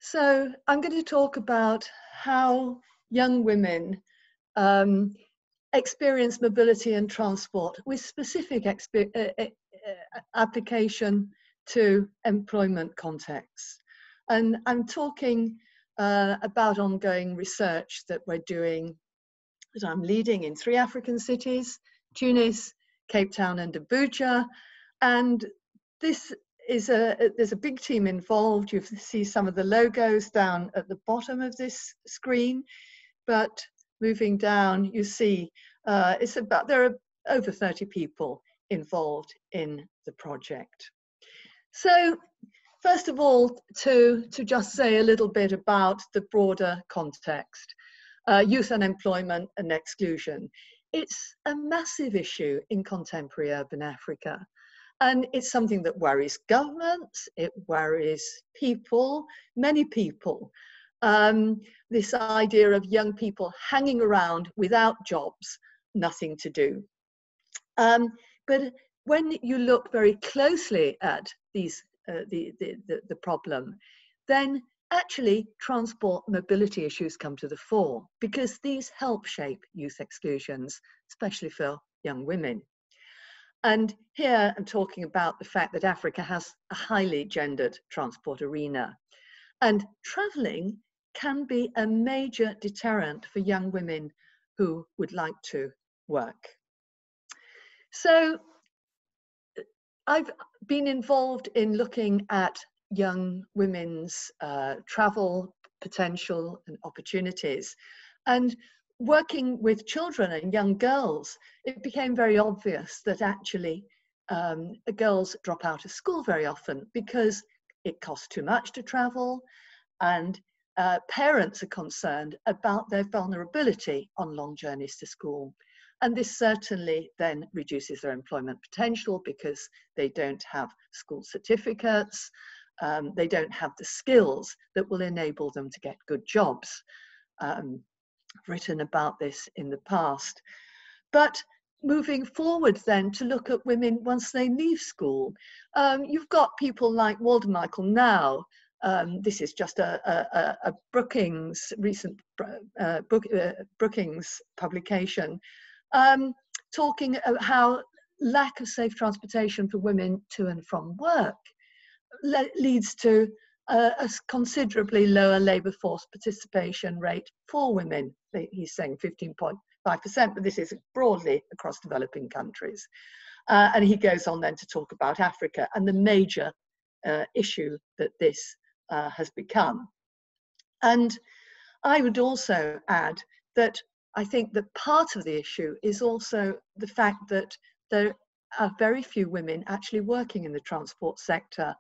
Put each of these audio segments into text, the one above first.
So I'm going to talk about how young women experience mobility and transport with specific application to employment contexts. And I'm talking about ongoing research that we're doing, that I'm leading in 3 African cities: Tunis, Cape Town and Abuja. And this is there's a big team involved. You see some of the logos down at the bottom of this screen, but moving down, you see there are over 30 people involved in the project. So first of all, to just say a little bit about the broader context, youth unemployment and exclusion. It's a massive issue in contemporary urban Africa. And it's something that worries governments, it worries people, many people. This idea of young people hanging around without jobs, nothing to do. But when you look very closely at these, the problem, then actually transport mobility issues come to the fore, because these help shape youth exclusions, especially for young women. And here I'm talking about the fact that Africa has a highly gendered transport arena, and travelling can be a major deterrent for young women who would like to work. So I've been involved in looking at young women's travel potential and opportunities, and working with children and young girls, it became very obvious that actually girls drop out of school very often because it costs too much to travel, and parents are concerned about their vulnerability on long journeys to school. And this certainly then reduces their employment potential because they don't have school certificates, they don't have the skills that will enable them to get good jobs. Written about this in the past. But moving forward then to look at women once they leave school, you've got people like Walter Michael now. This is just a Brookings, recent Brookings publication, talking about how lack of safe transportation for women to and from work leads to a considerably lower labour force participation rate for women. He's saying 15.5%, but this is broadly across developing countries. And he goes on then to talk about Africa and the major issue that this has become. And I would also add that I think that part of the issue is also the fact that there are very few women actually working in the transport sector.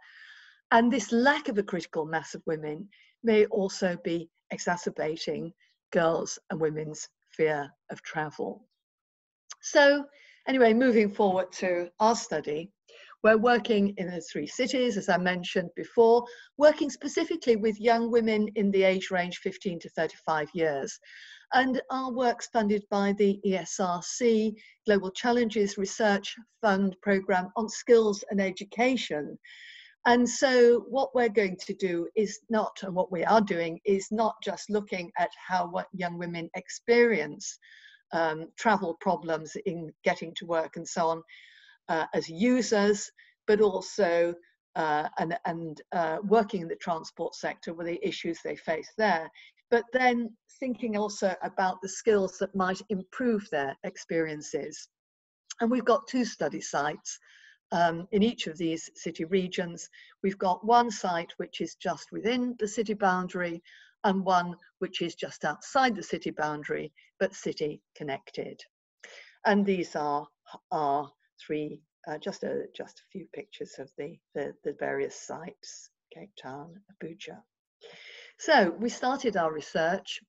And this lack of a critical mass of women may also be exacerbating girls' and women's fear of travel. So anyway, moving forward to our study, we're working in the 3 cities, as I mentioned before, working specifically with young women in the age range 15 to 35 years. And our work's funded by the ESRC Global Challenges Research Fund Programme on Skills and Education. And so what we're going to do is not, and what we are doing is not just looking at what young women experience travel problems in getting to work and so on as users, but also working in the transport sector with the issues they face there. But then thinking also about the skills that might improve their experiences. And we've got 2 study sites. In each of these city regions. We've got one site which is just within the city boundary and one which is just outside the city boundary, but city connected. And these are 3, just a few pictures of the various sites: Cape Town, Abuja. So we started our research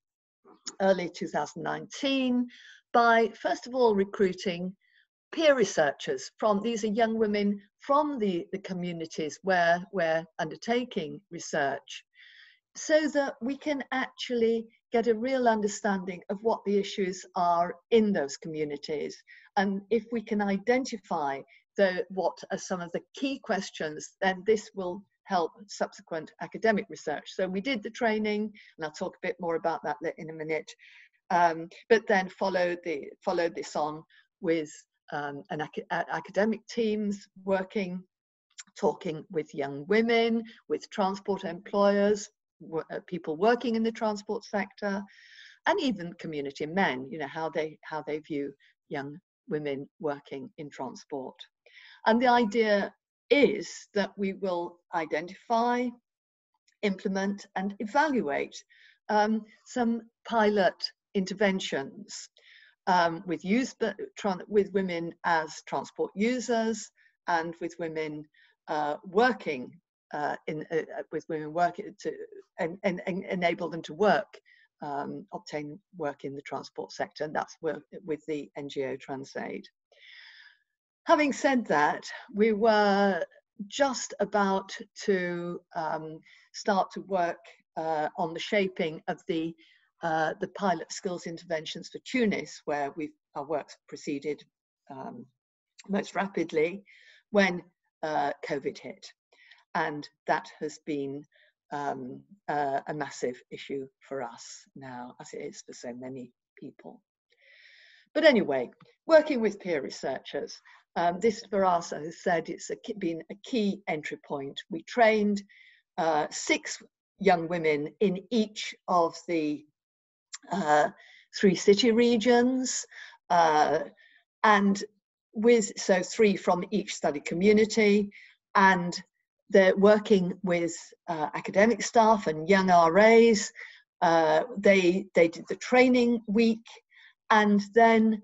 early 2019 by, first of all, recruiting peer researchers from, these are young women from the communities where we're undertaking research, so that we can actually get a real understanding of what the issues are in those communities. And if we can identify what are some of the key questions, then this will help subsequent academic research. So we did the training, and I'll talk a bit more about that in a minute, but then followed this on with academic teams working, talking with young women, with transport employers, people working in the transport sector, and even community men, you know, how they view young women working in transport. And the idea is that we will identify, implement, and evaluate some pilot interventions with women as transport users, and with women working with women working to and enable them to work, obtain work in the transport sector, and that's work with the NGO TransAid. Having said that, we were just about to start to work on the shaping of the pilot skills interventions for Tunis, where our work's proceeded most rapidly when COVID hit. And that has been a massive issue for us now, as it is for so many people. But anyway, working with peer researchers, this for us, as I said, it's been a key entry point. We trained 6 young women in each of the 3 city regions, and so 3 from each study community, and they're working with academic staff and young RAs. They did the training week, and then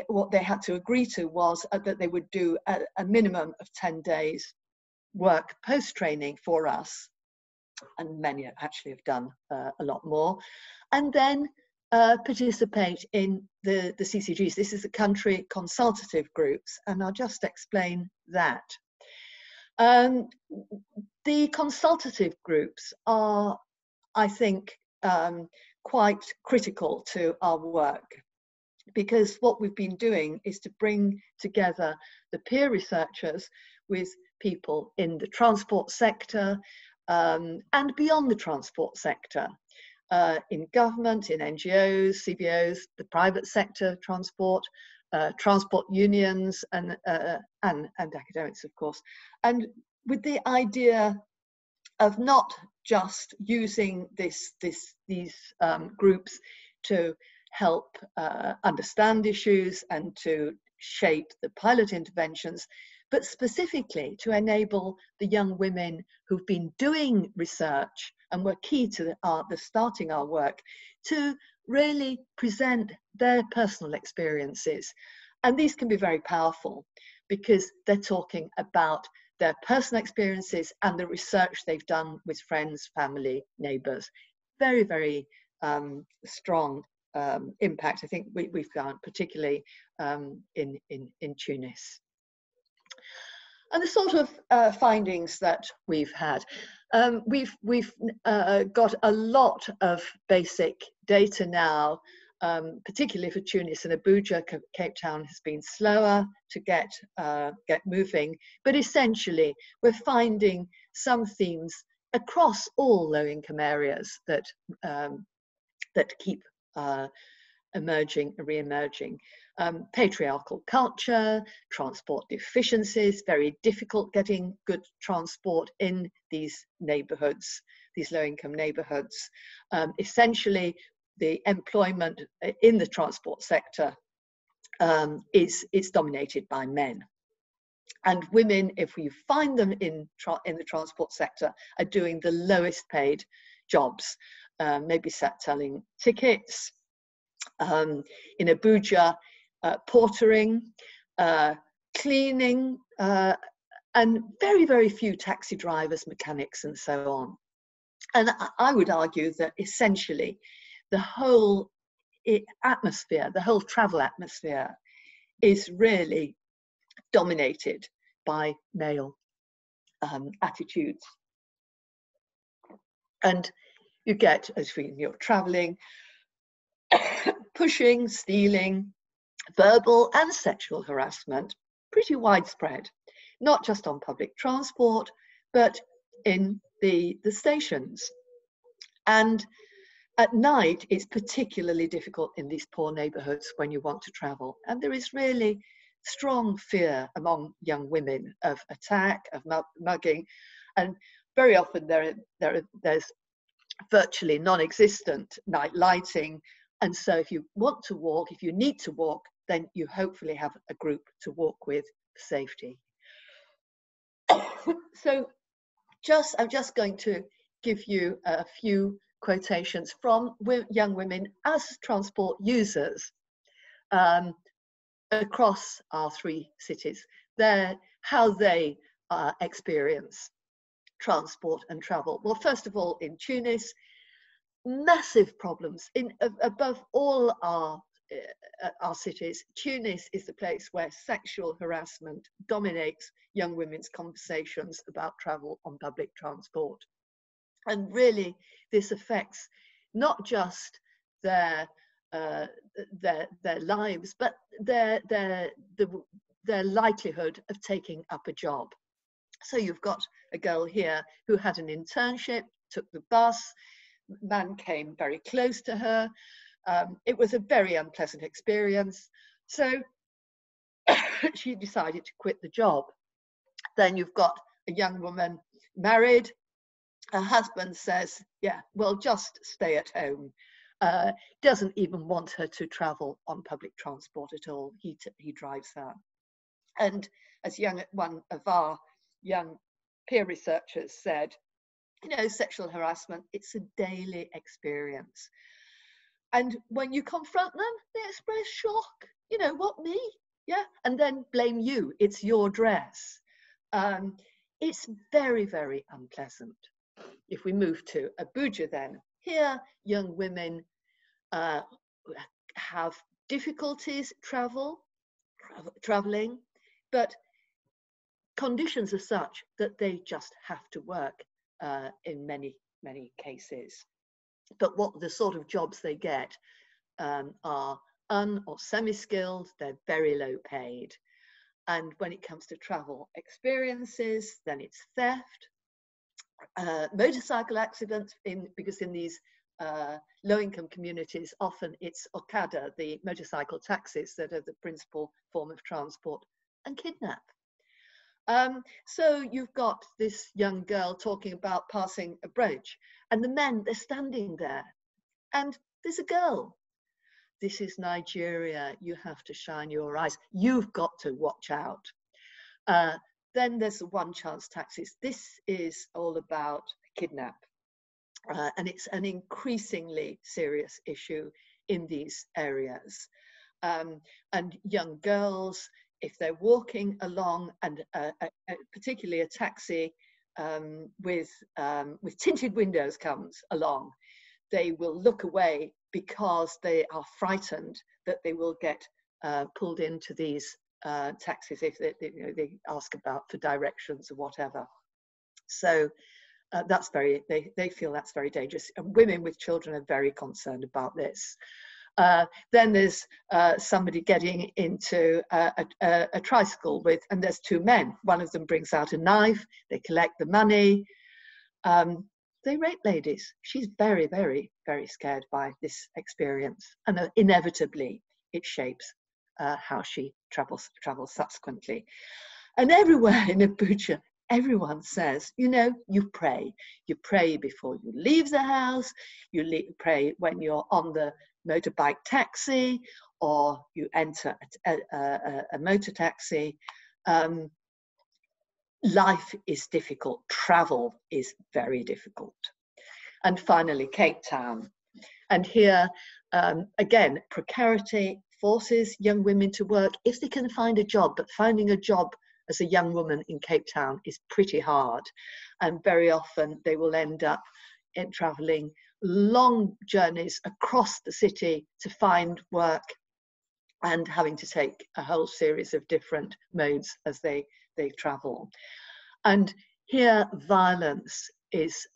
what they had to agree to was that they would do a minimum of 10 days work post-training for us, and many actually have done a lot more, and then participate in the CCGs. This is the country consultative groups, and I'll just explain that. The consultative groups are, I think, quite critical to our work, because what we've been doing is to bring together the peer researchers with people in the transport sector and beyond the transport sector, in government, in NGOs, CBOs, the private sector, transport unions, and academics, of course, and with the idea of not just using these groups to help understand issues and to shape the pilot interventions, but specifically to enable the young women who've been doing research and were key to the starting our work to really present their personal experiences. And these can be very powerful because they're talking about their personal experiences and the research they've done with friends, family, neighbours. Very, very strong impact, I think we've found, particularly in Tunis. And the sort of findings that we've had. We've got a lot of basic data now, particularly for Tunis and Abuja. Cape Town has been slower to get moving, but essentially we're finding some themes across all low-income areas that keep emerging, re-emerging. Patriarchal culture, transport deficiencies, very difficult getting good transport in these neighborhoods, these low-income neighborhoods. Essentially, the employment in the transport sector is dominated by men. And women, if we find them in the transport sector, are doing the lowest paid jobs, maybe selling tickets, in Abuja, portering, cleaning, and very, very few taxi drivers, mechanics, and so on. And I would argue that essentially the whole atmosphere, the whole travel atmosphere, is really dominated by male attitudes. And you get, as you're traveling, pushing, stealing, verbal and sexual harassment, pretty widespread, not just on public transport, but in the stations. And at night, it's particularly difficult in these poor neighborhoods when you want to travel. And there is really strong fear among young women of attack, of mugging, and very often there's virtually non-existent night lighting. And so if you want to walk, if you need to walk, then you hopefully have a group to walk with for safety. So I'm just going to give you a few quotations from young women as transport users across our 3 cities, how they experience transport and travel. Well, first of all, in Tunis, massive problems above all our cities. Tunis is the place where sexual harassment dominates young women's conversations about travel on public transport. And really, this affects not just their lives, but their likelihood of taking up a job. So you've got a girl here who had an internship, took the bus, man came very close to her. It was a very unpleasant experience. So she decided to quit the job. Then you've got a young woman married. Her husband says, yeah, well, just stay at home. Doesn't even want her to travel on public transport at all. He drives her. And as one of our young peer researchers said, you know, sexual harassment, it's a daily experience. And when you confront them, they express shock. You know, what, me? Yeah. And then blame you. It's your dress. It's very, very unpleasant. If we move to Abuja then, here young women have difficulties traveling, but conditions are such that they just have to work in many, many cases. But what the sort of jobs they get are or semi-skilled, they're very low paid. And when it comes to travel experiences, then it's theft, motorcycle accidents, because in these low-income communities, often it's Okada, the motorcycle taxis, that are the principal form of transport, and kidnap. So you've got this young girl talking about passing a bridge, and the men, they're standing there, and there's a girl. This is Nigeria. You have to shine your eyes. You've got to watch out. Then there's the one chance taxis. This is all about kidnap. And it's an increasingly serious issue in these areas. And young girls, if they're walking along, and particularly a taxi with tinted windows comes along, they will look away because they are frightened that they will get pulled into these taxis if they ask for directions or whatever. So that's they feel that's very dangerous. And women with children are very concerned about this. Then there's somebody getting into a tricycle and there's 2 men. One of them brings out a knife, they collect the money. They rape ladies. She's very, very, very scared by this experience. And inevitably, it shapes how she travels subsequently. And everywhere in Abuja, everyone says, you know, you pray. You pray before you leave the house. You pray when you're on the motorbike taxi, or you enter a motor taxi. Life is difficult. Travel is very difficult. And finally, Cape Town. And here, again, precarity forces young women to work if they can find a job, but finding a job as a young woman in Cape Town is pretty hard. And very often they will end up traveling long journeys across the city to find work, and having to take a whole series of different modes as they travel. And here, violence is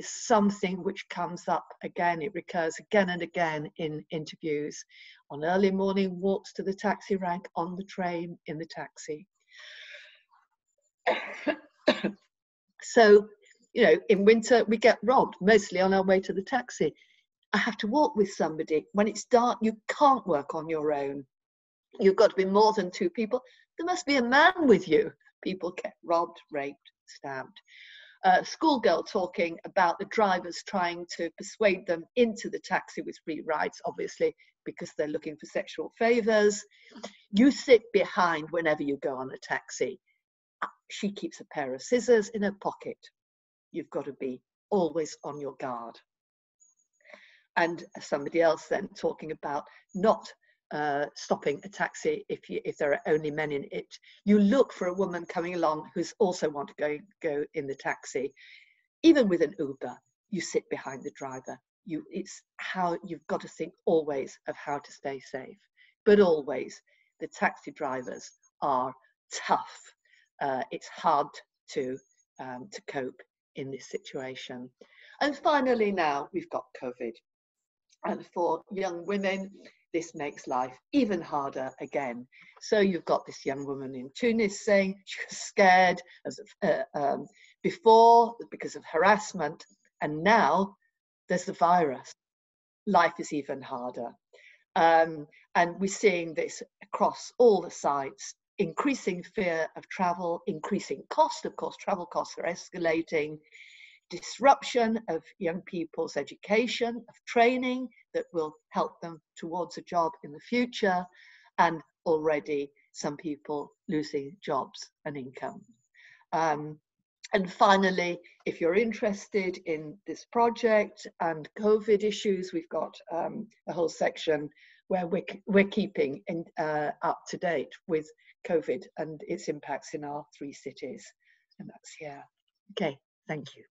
something which comes up again. It recurs again and again in interviews, on early morning walks to the taxi rank, on the train, in the taxi. So, you know, in winter we get robbed, mostly on our way to the taxi. I have to walk with somebody. When it's dark, you can't work on your own. You've got to be more than two people. There must be a man with you. People get robbed, raped, stabbed. Schoolgirl talking about the drivers trying to persuade them into the taxi with free rides, obviously, because they're looking for sexual favors. You sit behind whenever you go on a taxi. She keeps a pair of scissors in her pocket. You've got to be always on your guard. And somebody else then talking about not stopping a taxi if there are only men in it. You look for a woman coming along who's also want to go in the taxi. Even with an Uber, you sit behind the driver. It's how you've got to think always of how to stay safe. But always, the taxi drivers are tough. It's hard to cope in this situation. And finally, now we've got COVID. And for young women, this makes life even harder again. So you've got this young woman in Tunis saying she was scared before because of harassment, and now there's the virus. Life is even harder. And we're seeing this across all the sites, increasing fear of travel, increasing cost. Of course, travel costs are escalating. Disruption of young people's education, of training that will help them towards a job in the future, and already some people losing jobs and income. And finally, if you're interested in this project and COVID issues, we've got a whole section where we're keeping up to date with COVID and its impacts in our 3 cities. And that's here. Okay, thank you.